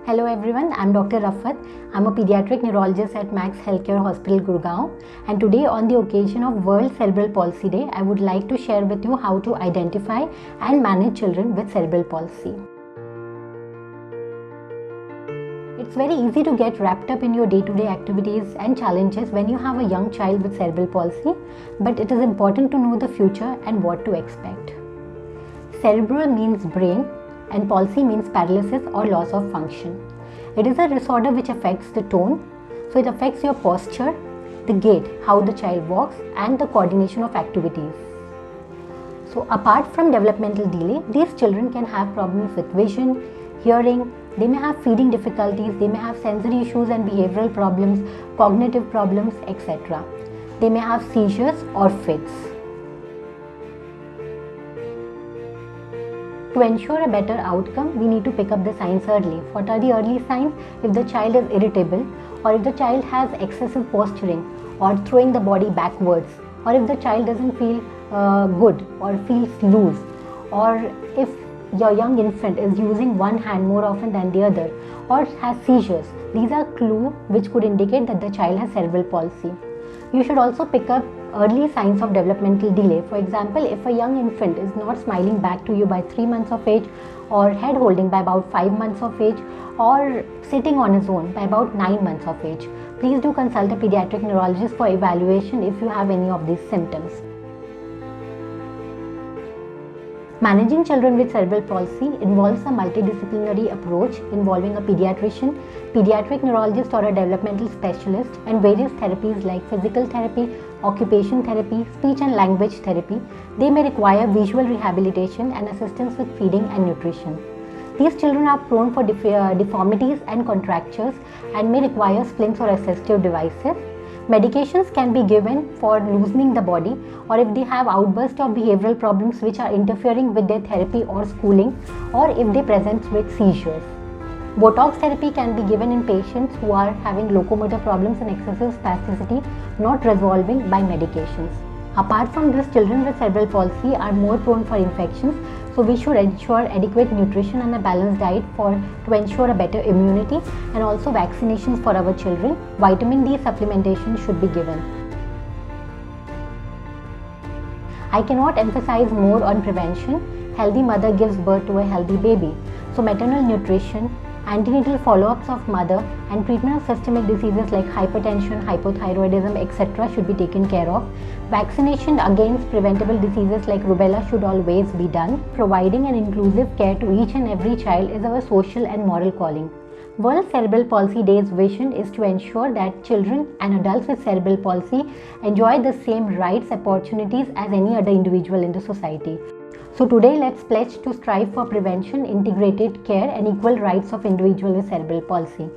Hello everyone, I'm Dr. Rafat. I'm a pediatric neurologist at Max Healthcare Hospital, Gurgaon. And today on the occasion of World Cerebral Palsy Day, I would like to share with you how to identify and manage children with cerebral palsy. It's very easy to get wrapped up in your day-to-day activities and challenges when you have a young child with cerebral palsy, but it is important to know the future and what to expect. Cerebral means brain and palsy means paralysis or loss of function. It is a disorder which affects the tone, so it affects your posture, the gait, how the child walks, and the coordination of activities. So apart from developmental delay, these children can have problems with vision, hearing, they may have feeding difficulties, they may have sensory issues and behavioral problems, cognitive problems, etc. They may have seizures or fits. To ensure a better outcome, we need to pick up the signs early. What are the early signs? If the child is irritable, or if the child has excessive posturing or throwing the body backwards, or if the child doesn't feel good or feels loose, or if your young infant is using one hand more often than the other or has seizures, these are clues which could indicate that the child has cerebral palsy. You should also pick up early signs of developmental delay. For example, if a young infant is not smiling back to you by 3 months of age, or head holding by about 5 months of age, or sitting on his own by about 9 months of age, please do consult a pediatric neurologist for evaluation if you have any of these symptoms. Managing children with cerebral palsy involves a multidisciplinary approach involving a pediatrician, pediatric neurologist or a developmental specialist, and various therapies like physical therapy, occupation therapy, speech and language therapy. They may require visual rehabilitation and assistance with feeding and nutrition. These children are prone for deformities and contractures and may require splints or assistive devices. Medications can be given for loosening the body, or if they have outbursts of behavioral problems which are interfering with their therapy or schooling, or if they present with seizures. Botox therapy can be given in patients who are having locomotor problems and excessive spasticity not resolving by medications. Apart from this, children with cerebral palsy are more prone for infections, so we should ensure adequate nutrition and a balanced diet to ensure a better immunity, and also vaccinations for our children. Vitamin D supplementation should be given. I cannot emphasize more on prevention. Healthy mother gives birth to a healthy baby. So maternal nutrition, antenatal follow-ups of mother, and treatment of systemic diseases like hypertension, hypothyroidism, etc. should be taken care of. Vaccination against preventable diseases like rubella should always be done. Providing an inclusive care to each and every child is our social and moral calling. World Cerebral Palsy Day's vision is to ensure that children and adults with cerebral palsy enjoy the same rights, opportunities as any other individual in the society. So today, let's pledge to strive for prevention, integrated care, and equal rights of individuals with cerebral palsy.